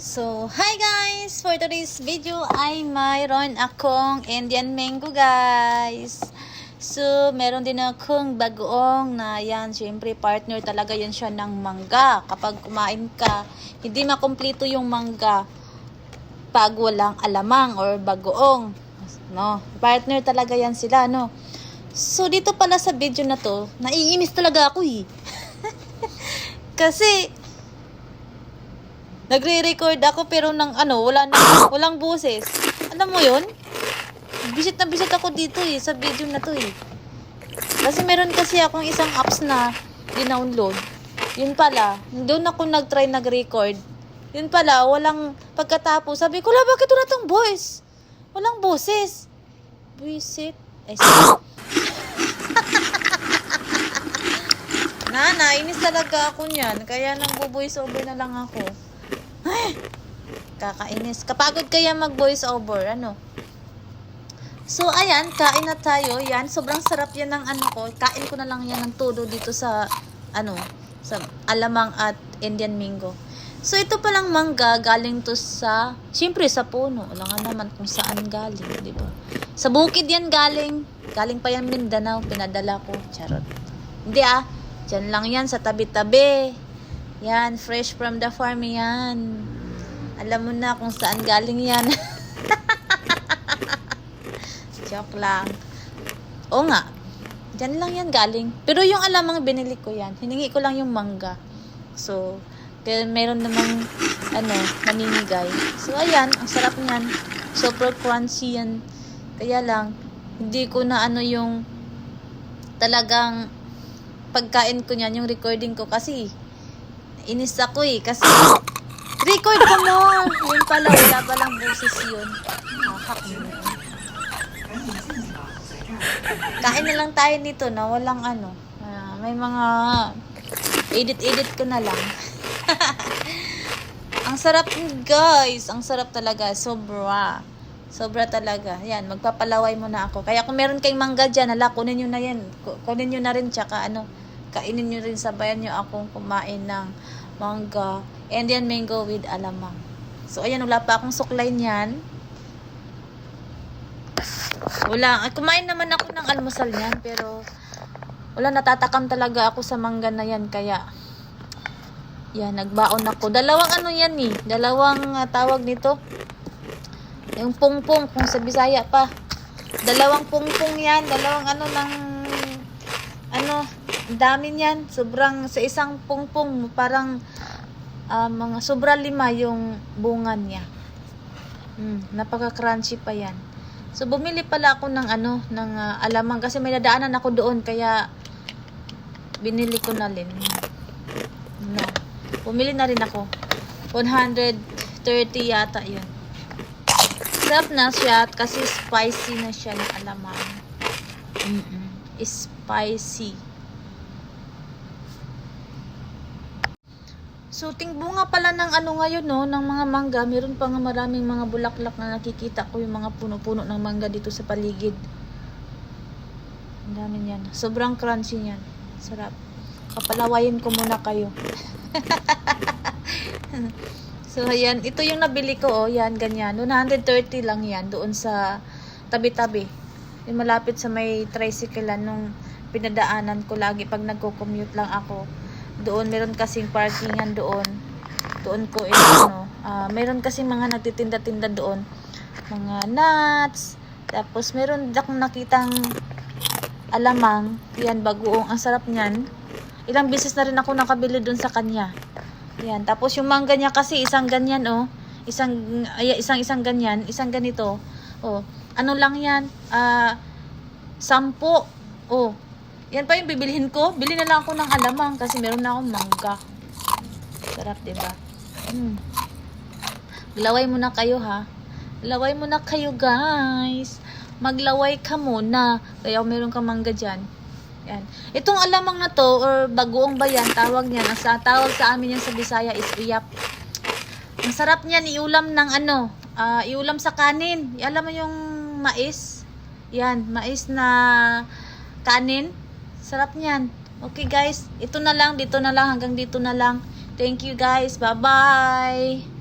So, hi guys! For today's video ay mayroon akong Indian mango guys. So, meron din akong bagoong na yan. Siyempre, partner talaga yan siya ng mangga. Kapag kumain ka, hindi makumpleto yung mangga pag walang alamang or bagoong. No? Partner talaga yan sila, no? So, dito pala sa video na to, naiinis talaga ako eh. Kasi, nagre-record ako pero walang boses. Alam mo yun? Bisit na bisit ako dito eh, sa video na to eh. Kasi meron kasi akong isang apps na dinownload. Yun pala, doon ako nag-try nag-record. Yun pala, walang pagkatapos. Sabi ko, bakit wala tong voice? Walang boses. Buisit. Ay, nainis talaga ako niyan. Kaya nag-voice over na lang ako. Ay, kakainis. Kapagod kaya mag-voice over, ano? So, ayan, kain na tayo. Yan, sobrang sarap yan ng ko. Kain ko na lang yan ng todo dito sa, sa alamang at Indian mango. So, ito palang mangga, galing to sa, siyempre sa puno. Wala nga naman kung saan galing, di ba? Sa bukid yan galing. Galing pa yan Mindanao, pinadala ko. Charot. Hindi dyan lang yan, sa tabi-tabi. Yan, fresh from the farm yan. Alam mo na kung saan galing yan. Joke lang. Oo nga. Diyan lang yan galing. Pero yung alamang binili ko yan, hiningi ko lang yung mangga. So, kaya meron namang, naninigay. So, ayan, ang sarap niyan. Super crunchy yan. Kaya lang, hindi ko na yung talagang pagkain ko niyan, yung recording ko kasi inis ako eh, kasi record ko more. Yun pala, wala palang boses yun. Kain na lang tayo nito na walang may mga edit ko na lang. Ang sarap guys, ang sarap talaga, sobra talaga. Yan, magpapalaway muna ako. Kaya kung meron kayong mangga dyan, kunin nyo na yan. Kunin nyo na rin, tsaka kainin nyo rin, sabayan nyo akong kumain ng mangga, Indian mango with alamang. So, ayan, wala pa akong suklay niyan. Kumain naman ako ng almusal niyan, pero natatakam talaga ako sa mangga na yan, kaya yan, nagbaon ako. Dalawang yan eh, dalawang tawag nito, yung pungpong, kung sa Bisaya pa. Dalawang pungpong yan, dalawang dami niyan. Sobrang, sa isang pungpong, parang mga sobra 5 yung bunga niya. Napaka-crunchy pa yan. So, bumili pala ako ng alamang kasi may nadaanan ako doon, kaya binili ko na rin. Bumili na rin ako. 130 yata yun. Sarap na siya kasi spicy na siya ng alamang. Spicy. So, bunga pala ng ngayon, no, ng mga mangga. Meron pa nga maraming mga bulaklak na nakikita ko, yung mga puno-puno ng mangga dito sa paligid. Ang dami niyan. Sobrang crunchy niyan. Sarap. Papalawayin ko muna kayo. So, ayan. Ito yung nabili ko, yan, ganyan. 130 lang yan, doon sa tabi-tabi. Yung malapit sa may tricycle nung pinadaanan ko lagi pag nagko-commute lang ako. Doon, meron kasing parkingan doon. Doon ko meron kasing mga nagtitinda-tinda doon. Mga nuts. Tapos, meron akong nakitang alamang. Yan, bagoong. Ang sarap niyan. Ilang beses na rin ako nakabili doon sa kanya. Yan. Tapos, yung mangga niya kasi, isang ganyan, isang ganyan. Isang ganito. Ano lang yan? 10. Yan pa yung bibilihin ko. Bili na lang ako ng alamang kasi meron na akong mangga. Sarap, diba? Laway muna kayo, ha? Laway muna kayo, guys. Maglaway ka muna. Kaya meron ka mangga dyan. Yan. Itong alamang na to, or bagoong bayan, tawag niyan. Tawag sa amin yan sa Bisaya is uyap. Ang sarap niyan, iulam ng iulam sa kanin. Alam mo yung mais? Yan, mais na kanin. Sarap niyan. Okay guys, ito na lang, dito na lang, hanggang dito na lang. Thank you guys. Bye-bye.